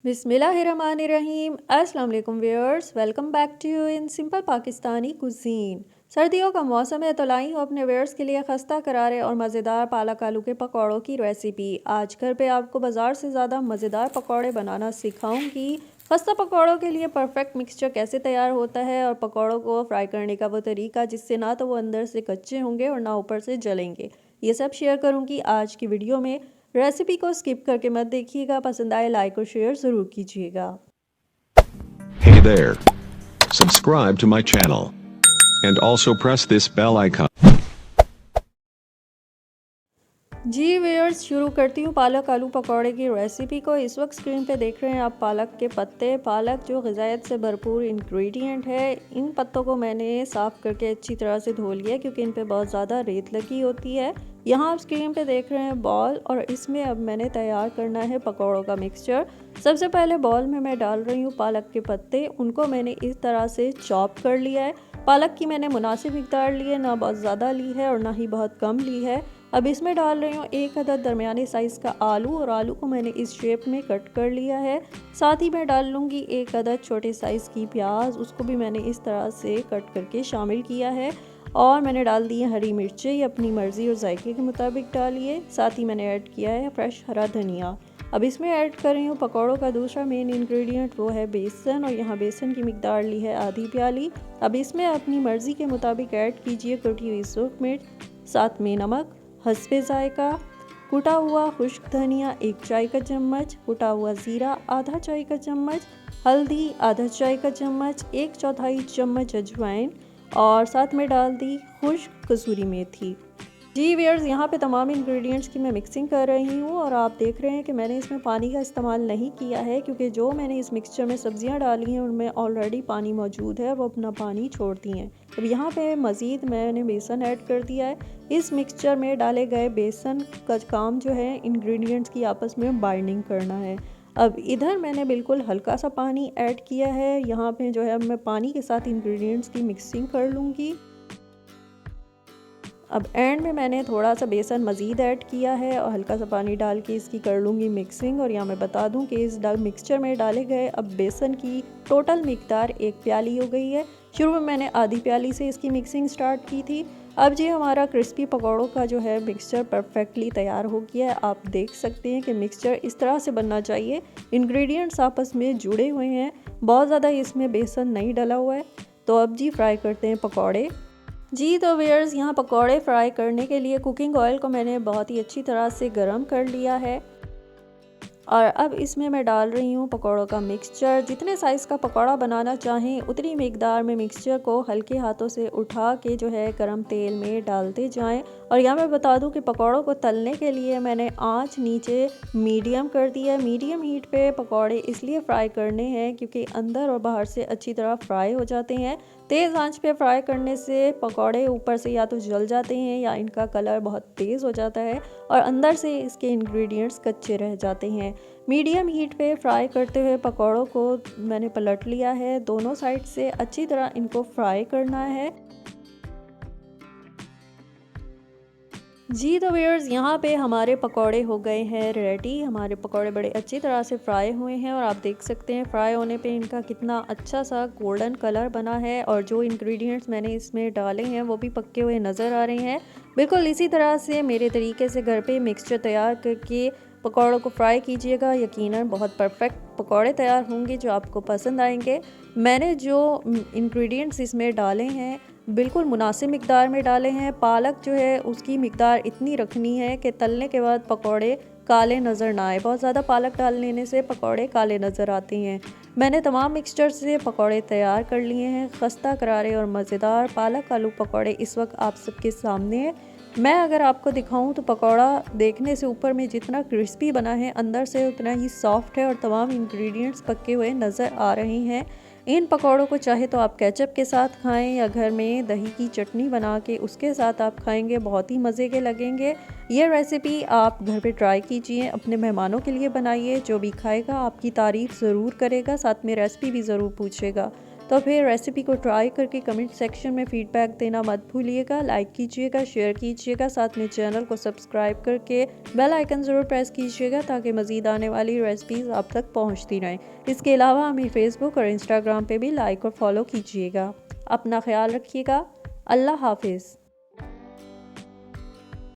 बिस्मिल्लाहिर्रहमानिर्रहीम। अस्सलाम वालेकुम viewers, welcome back to you in simple Pakistani cuisine. सर्दियों का मौसम है तो लाई हूँ अपने व्यूअर्स के लिए खस्ता करारे और मज़ेदार पालक आलू के पकौड़ों की रेसिपी। आज घर पे आपको बाज़ार से ज़्यादा मज़ेदार पकौड़े बनाना सिखाऊंगी। खस्ता पकौड़ों के लिए परफेक्ट मिक्सचर कैसे तैयार होता है और पकौड़ों को फ्राई करने का वो तरीका जिससे ना तो वो अंदर से कच्चे होंगे और ना ऊपर से जलेंगे, ये सब शेयर करूँगी आज की वीडियो में। रेसिपी को स्किप करके मत देखिएगा, पसंद आए लाइक और शेयर ज़रूर कीजिएगा। Hey there. Subscribe to my channel. And also press this bell icon. जी व्यूअर्स, शुरू करती हूँ पालक आलू पकौड़े की रेसिपी को। इस वक्त स्क्रीन पे देख रहे हैं आप पालक के पत्ते। पालक जो ग़िज़ायत से भरपूर इंग्रेडिएंट है। इन पत्तों को मैंने साफ़ करके अच्छी तरह से धो लिया क्योंकि इन पे बहुत ज़्यादा रेत लगी होती है। यहाँ आप स्क्रीन पे देख रहे हैं बॉल, और इसमें अब मैंने तैयार करना है पकौड़ों का मिक्सचर। सबसे पहले बॉल में मैं डाल रही हूँ पालक के पत्ते। उनको मैंने इस तरह से चॉप कर लिया है। पालक की मैंने मुनासिब मिकदार ली है, ना बहुत ज़्यादा ली है और ना ही बहुत कम ली है। अब इसमें डाल रही हूँ एक अदद दरमियानी साइज़ का आलू, और आलू को मैंने इस शेप में कट कर लिया है। साथ ही मैं डाल लूँगी एक अदद छोटे साइज़ की प्याज, उसको भी मैंने इस तरह से कट करके शामिल किया है। और मैंने डाल दी है हरी मिर्चें, अपनी मर्ज़ी और जायके के मुताबिक डालिए। साथ ही मैंने ऐड किया है फ्रेश हरा धनिया। अब इसमें ऐड कर रही हूँ पकौड़ों का दूसरा मेन इंग्रेडिएंट, वो है बेसन, और यहाँ बेसन की मिकदार ली है आधी प्याली। अब इसमें अपनी मर्ज़ी के मुताबिक ऐड कीजिए कुटी हुई सूख मिर्च, साथ में नमक हस्बे जायका, कुटा हुआ खुश्क धनिया 1 चाय का चम्मच, कुटा हुआ ज़ीरा आधा चाय का चम्मच, हल्दी आधा चाय का चम्मच, 1/4 चम्मच अजवाइन, और साथ में डाल दी खुश्क कसूरी मेथी। जी व्यूअर्स, यहाँ पे तमाम इंग्रेडिएंट्स की मैं मिक्सिंग कर रही हूँ, और आप देख रहे हैं कि मैंने इसमें पानी का इस्तेमाल नहीं किया है क्योंकि जो मैंने इस मिक्सचर में सब्जियाँ डाली हैं उनमें ऑलरेडी पानी मौजूद है, वो अपना पानी छोड़ती हैं। अब यहाँ पे मज़ीद मैंने बेसन ऐड कर दिया है। इस मिक्सचर में डाले गए बेसन का काम जो है इंग्रेडिएंट्स की आपस में बाइंडिंग करना है। अब इधर मैंने बिल्कुल हल्का सा पानी ऐड किया है। यहाँ पे जो है अब मैं पानी के साथ इंग्रेडिएंट्स की मिक्सिंग कर लूँगी। अब एंड में मैंने थोड़ा सा बेसन मज़ीद ऐड किया है और हल्का सा पानी डाल के इसकी कर लूँगी मिक्सिंग। और यहाँ मैं बता दूँ कि इस मिक्सचर में डाले गए अब बेसन की टोटल मिकदार 1 प्याली हो गई है। शुरू में मैंने आधी प्याली से इसकी मिक्सिंग स्टार्ट की थी। अब जी हमारा क्रिस्पी पकौड़ों का जो है मिक्सचर परफेक्टली तैयार हो गया है। आप देख सकते हैं कि मिक्सचर इस तरह से बनना चाहिए, इंग्रेडिएंट्स आपस में जुड़े हुए हैं, बहुत ज़्यादा इसमें बेसन नहीं डला हुआ है। तो अब जी फ्राई करते हैं पकौड़े। जी तो व्यूअर्स, यहाँ पकौड़े फ्राई करने के लिए कुकिंग ऑयल को मैंने बहुत ही अच्छी तरह से गर्म कर लिया है, और अब इसमें मैं डाल रही हूँ पकौड़ों का मिक्सचर। जितने साइज़ का पकौड़ा बनाना चाहें उतनी मिकदार में मिक्सचर को हल्के हाथों से उठा के जो है गर्म तेल में डालते जाएं। और यहाँ मैं बता दूँ कि पकौड़ों को तलने के लिए मैंने आंच नीचे मीडियम कर दिया है। मीडियम हीट पे पकौड़े इसलिए फ्राई करने हैं क्योंकि अंदर और बाहर से अच्छी तरह फ्राई हो जाते हैं। तेज़ आंच पे फ्राई करने से पकौड़े ऊपर से या तो जल जाते हैं या इनका कलर बहुत तेज़ हो जाता है और अंदर से इसके इंग्रेडिएंट्स कच्चे रह जाते हैं। मीडियम हीट पे फ्राई करते हुए पकौड़ों को मैंने पलट लिया है। दोनों साइड से अच्छी तरह इनको फ्राई करना है। जी तो व्यूअर्स, यहाँ पे हमारे पकौड़े हो गए हैं रेडी। हमारे पकौड़े बड़े अच्छी तरह से फ्राई हुए हैं, और आप देख सकते हैं फ्राई होने पे इनका कितना अच्छा सा गोल्डन कलर बना है, और जो इंग्रेडिएंट्स मैंने इसमें डाले हैं वो भी पक्के हुए नज़र आ रहे हैं। बिल्कुल इसी तरह से मेरे तरीके से घर पे मिक्सचर तैयार करके पकौड़ों को फ्राई कीजिएगा। यकीनन बहुत परफेक्ट पकौड़े तैयार होंगे जो आपको पसंद आएंगे। मैंने जो इंग्रेडिएंट्स इसमें डाले हैं बिल्कुल मुनासिब मिकदार में डाले हैं। पालक जो है उसकी मिकदार इतनी रखनी है कि तलने के बाद पकौड़े काले नज़र ना आए। बहुत ज़्यादा पालक डाल लेने से पकौड़े काले नज़र आते हैं। मैंने तमाम मिक्सचर से पकौड़े तैयार कर लिए हैं। खस्ता करारे और मज़ेदार पालक आलू पकौड़े इस वक्त आप सबके सामने है। मैं अगर आपको दिखाऊं तो पकौड़ा देखने से ऊपर में जितना क्रिस्पी बना है अंदर से उतना ही सॉफ्ट है, और तमाम इंग्रेडिएंट्स पके हुए नज़र आ रहे हैं। इन पकौड़ों को चाहे तो आप केचप के साथ खाएं या घर में दही की चटनी बना के उसके साथ आप खाएंगे, बहुत ही मज़े के लगेंगे। ये रेसिपी आप घर पे ट्राई कीजिए, अपने मेहमानों के लिए बनाइए। जो भी खाएगा आपकी तारीफ़ ज़रूर करेगा, साथ में रेसिपी भी ज़रूर पूछेगा। तो फिर रेसिपी को ट्राई करके कमेंट सेक्शन में फीडबैक देना मत भूलिएगा। लाइक कीजिएगा, शेयर कीजिएगा, साथ में चैनल को सब्सक्राइब करके बेल आइकन ज़रूर प्रेस कीजिएगा ताकि मज़ीद आने वाली रेसिपीज़ आप तक पहुंचती रहें। इसके अलावा हमें फेसबुक और इंस्टाग्राम पे भी लाइक और फॉलो कीजिएगा। अपना ख्याल रखिएगा। अल्लाह हाफिज़।